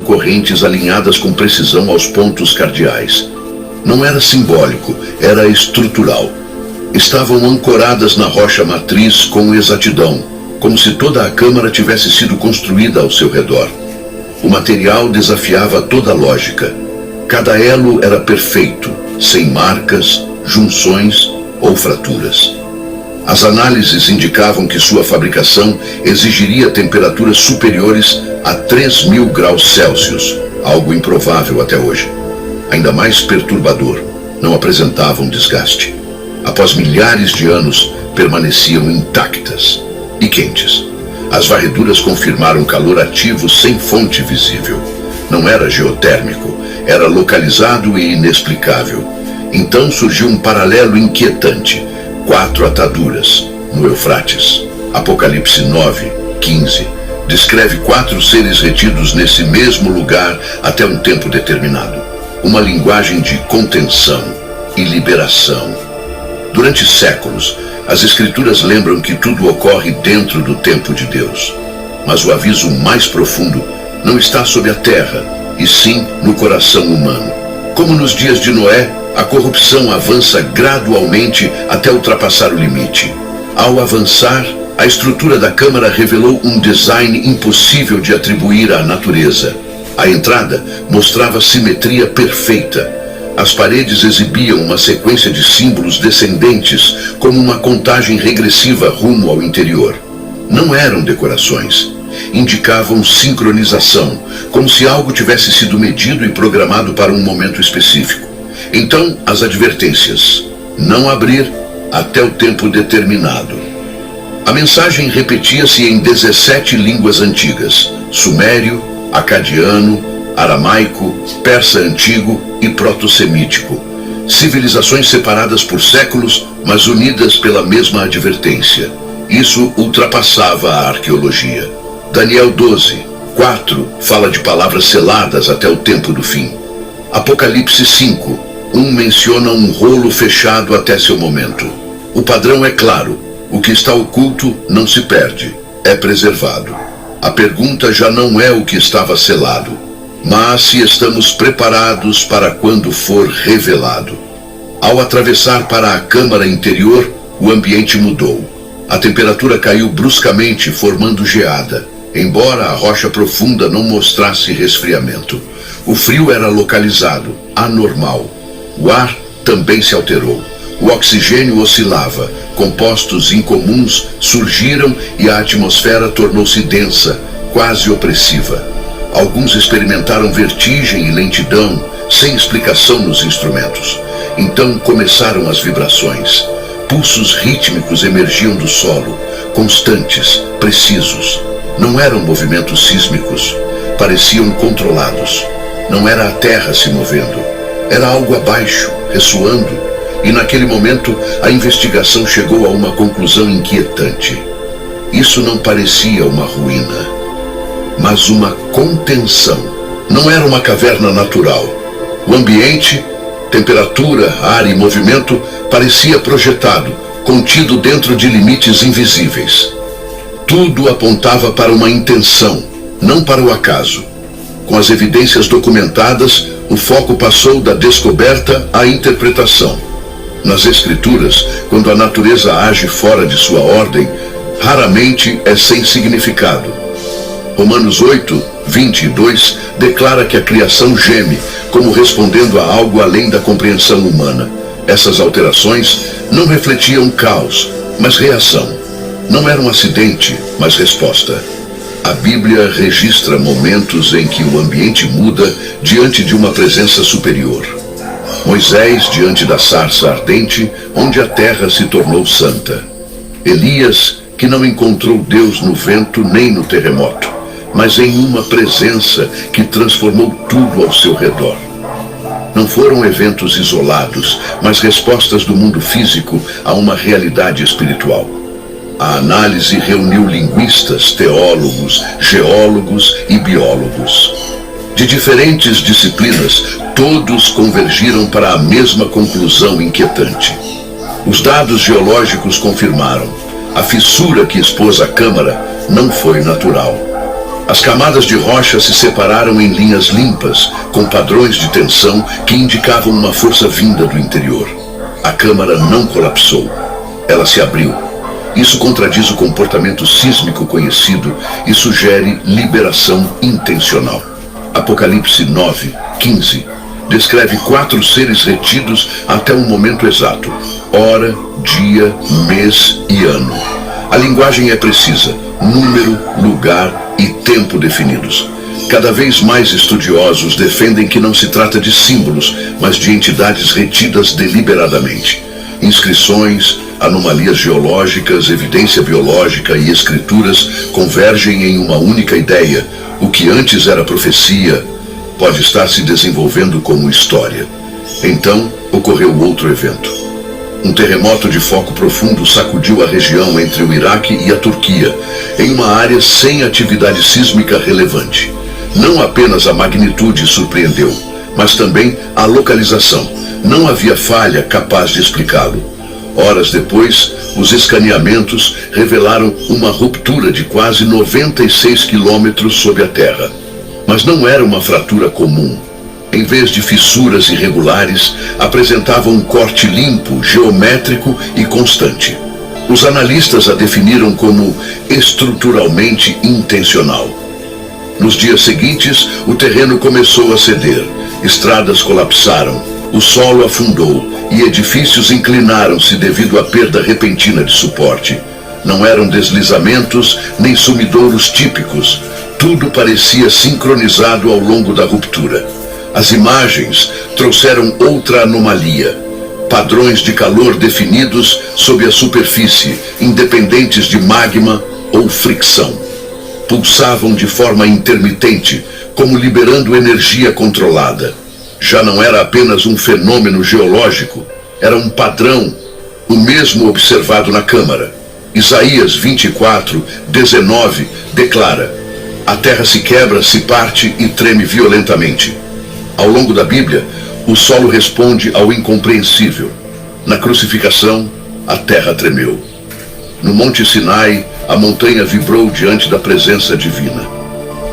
correntes alinhadas com precisão aos pontos cardeais. Não era simbólico, era estrutural. Estavam ancoradas na rocha matriz com exatidão, como se toda a câmara tivesse sido construída ao seu redor. O material desafiava toda a lógica. Cada elo era perfeito, sem marcas, junções ou fraturas. As análises indicavam que sua fabricação exigiria temperaturas superiores a 3.000 graus Celsius, algo improvável até hoje. Ainda mais perturbador, não apresentavam desgaste. Após milhares de anos, permaneciam intactas e quentes. As varreduras confirmaram calor ativo sem fonte visível. Não era geotérmico, era localizado e inexplicável. Então surgiu um paralelo inquietante. 4 ataduras, no Eufrates. Apocalipse 9:15 descreve 4 seres retidos nesse mesmo lugar até um tempo determinado. Uma linguagem de contenção e liberação. Durante séculos, as Escrituras lembram que tudo ocorre dentro do tempo de Deus. Mas o aviso mais profundo não está sob a terra, e sim no coração humano. Como nos dias de Noé, a corrupção avança gradualmente até ultrapassar o limite. Ao avançar, a estrutura da câmara revelou um design impossível de atribuir à natureza. A entrada mostrava simetria perfeita. As paredes exibiam uma sequência de símbolos descendentes, como uma contagem regressiva rumo ao interior. Não eram decorações. Indicavam sincronização, como se algo tivesse sido medido e programado para um momento específico. Então, as advertências: não abrir até o tempo determinado. A mensagem repetia-se em 17 línguas antigas: sumério, acadiano, aramaico, persa antigo e proto-semítico. Civilizações separadas por séculos, mas unidas pela mesma advertência. Isso ultrapassava a arqueologia. Daniel 12:4 fala de palavras seladas até o tempo do fim. Apocalipse 5:1 menciona um rolo fechado até seu momento. O padrão é claro: o que está oculto não se perde, é preservado. A pergunta já não é o que estava selado, mas se estamos preparados para quando for revelado. Ao atravessar para a câmara interior, o ambiente mudou. A temperatura caiu bruscamente, formando geada, embora a rocha profunda não mostrasse resfriamento. O frio era localizado, anormal. O ar também se alterou. O oxigênio oscilava, compostos incomuns surgiram e a atmosfera tornou-se densa, quase opressiva. Alguns experimentaram vertigem e lentidão, sem explicação nos instrumentos. Então começaram as vibrações. Pulsos rítmicos emergiam do solo, constantes, precisos. Não eram movimentos sísmicos, pareciam controlados. Não era a terra se movendo, era algo abaixo, ressoando. E naquele momento, a investigação chegou a uma conclusão inquietante. Isso não parecia uma ruína, mas uma contenção. Não era uma caverna natural. O ambiente, temperatura, ar e movimento parecia projetado, contido dentro de limites invisíveis. Tudo apontava para uma intenção, não para o acaso. Com as evidências documentadas, o foco passou da descoberta à interpretação. Nas Escrituras, quando a natureza age fora de sua ordem, raramente é sem significado. Romanos 8:22 declara que a criação geme, como respondendo a algo além da compreensão humana. Essas alterações não refletiam caos, mas reação. Não era um acidente, mas resposta. A Bíblia registra momentos em que o ambiente muda diante de uma presença superior. Moisés diante da sarça ardente, onde a terra se tornou santa. Elias, que não encontrou Deus no vento nem no terremoto, mas em uma presença que transformou tudo ao seu redor. Não foram eventos isolados, mas respostas do mundo físico a uma realidade espiritual. A análise reuniu linguistas, teólogos, geólogos e biólogos. De diferentes disciplinas, todos convergiram para a mesma conclusão inquietante. Os dados geológicos confirmaram: a fissura que expôs a câmara não foi natural. As camadas de rocha se separaram em linhas limpas, com padrões de tensão que indicavam uma força vinda do interior. A câmara não colapsou. Ela se abriu. Isso contradiz o comportamento sísmico conhecido e sugere liberação intencional. Apocalipse 9:15 descreve 4 seres retidos até um momento exato: hora, dia, mês e ano. A linguagem é precisa: número, lugar e tempo definidos. Cada vez mais estudiosos defendem que não se trata de símbolos, mas de entidades retidas deliberadamente. Inscrições, anomalias geológicas, evidência biológica e escrituras convergem em uma única ideia: o que antes era profecia pode estar se desenvolvendo como história. Então, ocorreu outro evento. Um terremoto de foco profundo sacudiu a região entre o Iraque e a Turquia, em uma área sem atividade sísmica relevante. Não apenas a magnitude surpreendeu, mas também a localização. Não havia falha capaz de explicá-lo. Horas depois, os escaneamentos revelaram uma ruptura de quase 96 quilômetros sob a terra. Mas não era uma fratura comum. Em vez de fissuras irregulares, apresentava um corte limpo, geométrico e constante. Os analistas a definiram como estruturalmente intencional. Nos dias seguintes, o terreno começou a ceder, estradas colapsaram, o solo afundou e edifícios inclinaram-se devido à perda repentina de suporte. Não eram deslizamentos nem sumidouros típicos. Tudo parecia sincronizado ao longo da ruptura. As imagens trouxeram outra anomalia: padrões de calor definidos sob a superfície, independentes de magma ou fricção. Pulsavam de forma intermitente, como liberando energia controlada. Já não era apenas um fenômeno geológico, era um padrão, o mesmo observado na Câmara. Isaías 24:19 declara: a terra se quebra, se parte e treme violentamente. Ao longo da Bíblia, o solo responde ao incompreensível. Na crucificação, a terra tremeu. No Monte Sinai, a montanha vibrou diante da presença divina.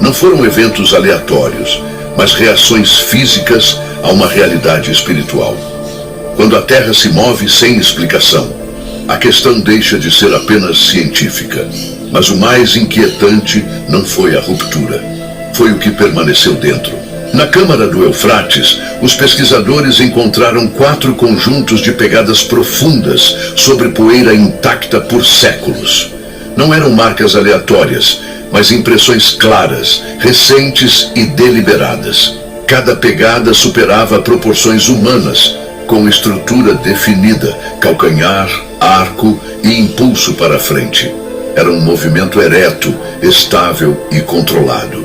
Não foram eventos aleatórios, mas reações físicas a uma realidade espiritual. Quando a terra se move sem explicação, a questão deixa de ser apenas científica. Mas o mais inquietante não foi a ruptura, foi o que permaneceu dentro. Na Câmara do Eufrates, os pesquisadores encontraram 4 conjuntos de pegadas profundas sobre poeira intacta por séculos. Não eram marcas aleatórias, mas impressões claras, recentes e deliberadas. Cada pegada superava proporções humanas, com estrutura definida, calcanhar, arco e impulso para frente. Era um movimento ereto, estável e controlado.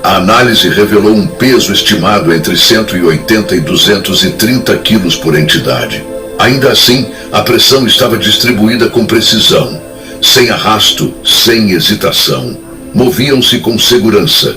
A análise revelou um peso estimado entre 180 e 230 quilos por entidade. Ainda assim, a pressão estava distribuída com precisão, sem arrasto, sem hesitação. Moviam-se com segurança.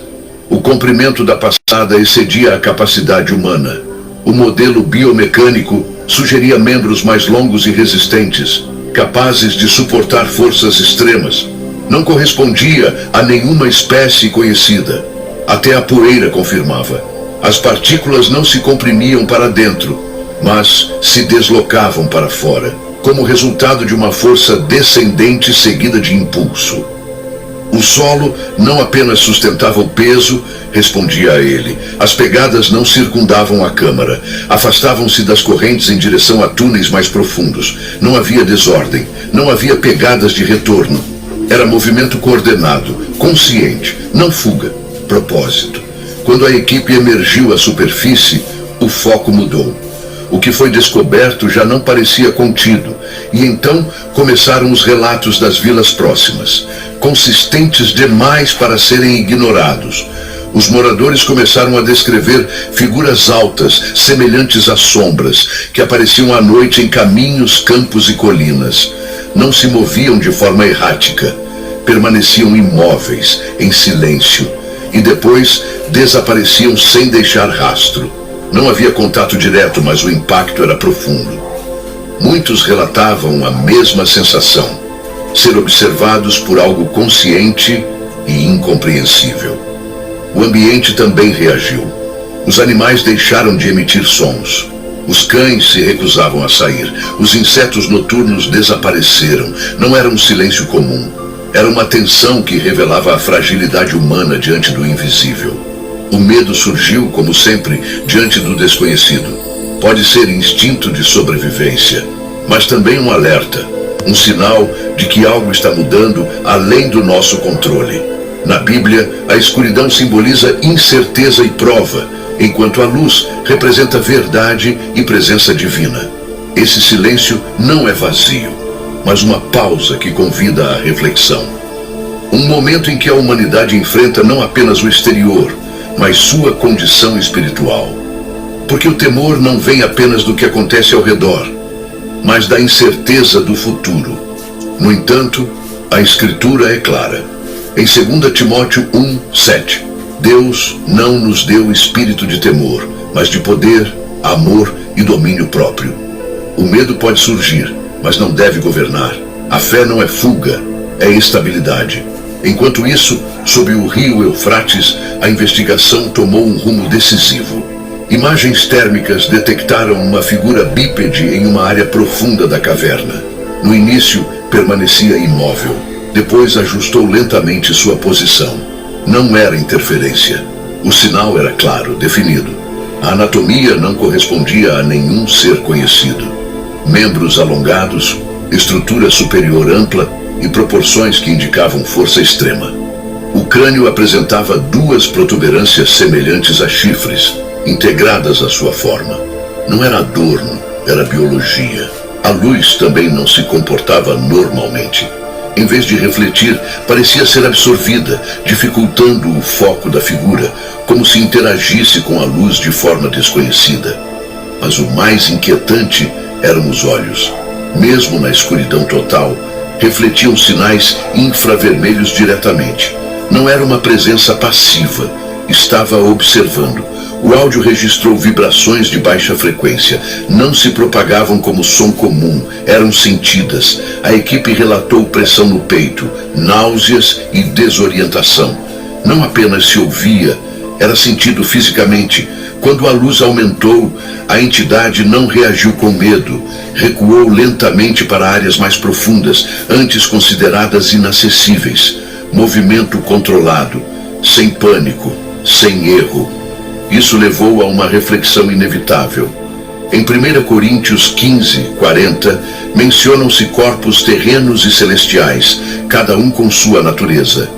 O comprimento da passada excedia a capacidade humana. O modelo biomecânico sugeria membros mais longos e resistentes, capazes de suportar forças extremas. Não correspondia a nenhuma espécie conhecida. Até a poeira confirmava. As partículas não se comprimiam para dentro, mas se deslocavam para fora, como resultado de uma força descendente seguida de impulso. O solo não apenas sustentava o peso, respondia a ele. As pegadas não circundavam a câmara, afastavam-se das correntes em direção a túneis mais profundos. Não havia desordem, não havia pegadas de retorno. Era movimento coordenado, consciente, não fuga. Propósito. Quando a equipe emergiu à superfície, o foco mudou. O que foi descoberto já não parecia contido, e então começaram os relatos das vilas próximas, consistentes demais para serem ignorados. Os moradores começaram a descrever figuras altas, semelhantes a sombras, que apareciam à noite em caminhos, campos e colinas. Não se moviam de forma errática, permaneciam imóveis, em silêncio, e depois desapareciam sem deixar rastro. Não havia contato direto, mas o impacto era profundo. Muitos relatavam a mesma sensação: ser observados por algo consciente e incompreensível. O ambiente também reagiu. Os animais deixaram de emitir sons. Os cães se recusavam a sair. Os insetos noturnos desapareceram. Não era um silêncio comum. Era uma tensão que revelava a fragilidade humana diante do invisível. O medo surgiu, como sempre, diante do desconhecido. Pode ser instinto de sobrevivência, mas também um alerta, um sinal de que algo está mudando além do nosso controle. Na Bíblia, a escuridão simboliza incerteza e prova, enquanto a luz representa verdade e presença divina. Esse silêncio não é vazio, mas uma pausa que convida à reflexão. Um momento em que a humanidade enfrenta não apenas o exterior, mas sua condição espiritual. Porque o temor não vem apenas do que acontece ao redor, mas da incerteza do futuro. No entanto, a Escritura é clara. Em 2 Timóteo 1:7, Deus não nos deu espírito de temor, mas de poder, amor e domínio próprio. O medo pode surgir, mas não deve governar. A fé não é fuga, é estabilidade. Enquanto isso, sob o rio Eufrates, a investigação tomou um rumo decisivo. Imagens térmicas detectaram uma figura bípede em uma área profunda da caverna. No início, permanecia imóvel. Depois ajustou lentamente sua posição. Não era interferência. O sinal era claro, definido. A anatomia não correspondia a nenhum ser conhecido. Membros alongados, estrutura superior ampla e proporções que indicavam força extrema. O crânio apresentava duas protuberâncias semelhantes a chifres, integradas à sua forma. Não era adorno, era biologia. A luz também não se comportava normalmente. Em vez de refletir, parecia ser absorvida, dificultando o foco da figura, como se interagisse com a luz de forma desconhecida. Mas o mais inquietante eram os olhos. Mesmo na escuridão total, refletiam sinais infravermelhos diretamente. Não era uma presença passiva, estava observando. O áudio registrou vibrações de baixa frequência. Não se propagavam como som comum, eram sentidas. A equipe relatou pressão no peito, náuseas e desorientação. Não apenas se ouvia, era sentido fisicamente. Quando a luz aumentou, a entidade não reagiu com medo. Recuou lentamente para áreas mais profundas, antes consideradas inacessíveis. Movimento controlado, sem pânico, sem erro. Isso levou a uma reflexão inevitável. Em 1 Coríntios 15:40, mencionam-se corpos terrenos e celestiais, cada um com sua natureza.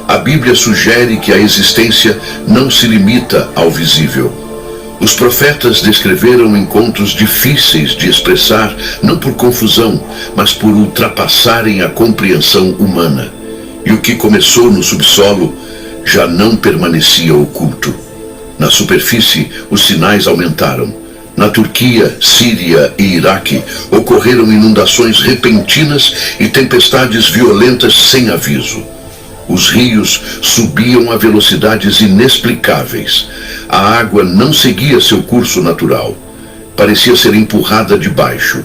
A Bíblia sugere que a existência não se limita ao visível. Os profetas descreveram encontros difíceis de expressar, não por confusão, mas por ultrapassarem a compreensão humana. E o que começou no subsolo já não permanecia oculto. Na superfície, os sinais aumentaram. Na Turquia, Síria e Iraque, ocorreram inundações repentinas e tempestades violentas sem aviso. Os rios subiam a velocidades inexplicáveis. A água não seguia seu curso natural. Parecia ser empurrada de baixo.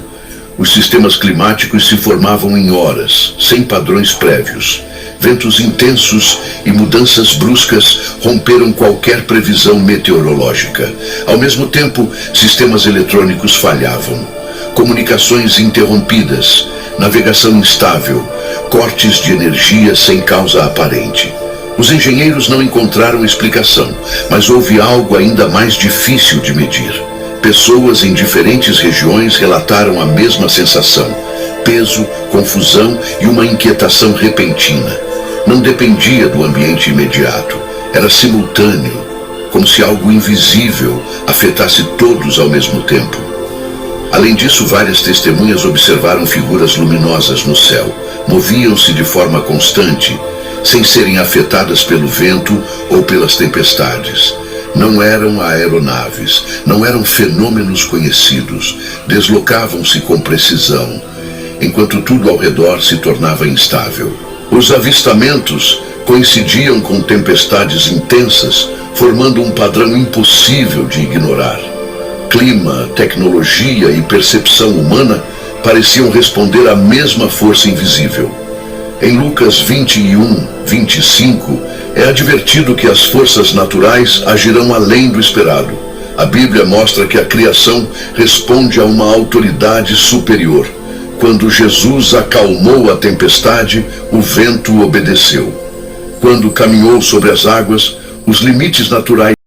Os sistemas climáticos se formavam em horas, sem padrões prévios. Ventos intensos e mudanças bruscas romperam qualquer previsão meteorológica. Ao mesmo tempo, sistemas eletrônicos falhavam. Comunicações interrompidas, navegação instável, cortes de energia sem causa aparente. Os engenheiros não encontraram explicação, mas houve algo ainda mais difícil de medir. Pessoas em diferentes regiões relataram a mesma sensação: peso, confusão e uma inquietação repentina. Não dependia do ambiente imediato, era simultâneo, como se algo invisível afetasse todos ao mesmo tempo. Além disso, várias testemunhas observaram figuras luminosas no céu. Moviam-se de forma constante, sem serem afetadas pelo vento ou pelas tempestades. Não eram aeronaves, não eram fenômenos conhecidos. Deslocavam-se com precisão, enquanto tudo ao redor se tornava instável. Os avistamentos coincidiam com tempestades intensas, formando um padrão impossível de ignorar. Clima, tecnologia e percepção humana pareciam responder à mesma força invisível. Em Lucas 21, 25, é advertido que as forças naturais agirão além do esperado. A Bíblia mostra que a criação responde a uma autoridade superior. Quando Jesus acalmou a tempestade, o vento obedeceu. Quando caminhou sobre as águas, os limites naturais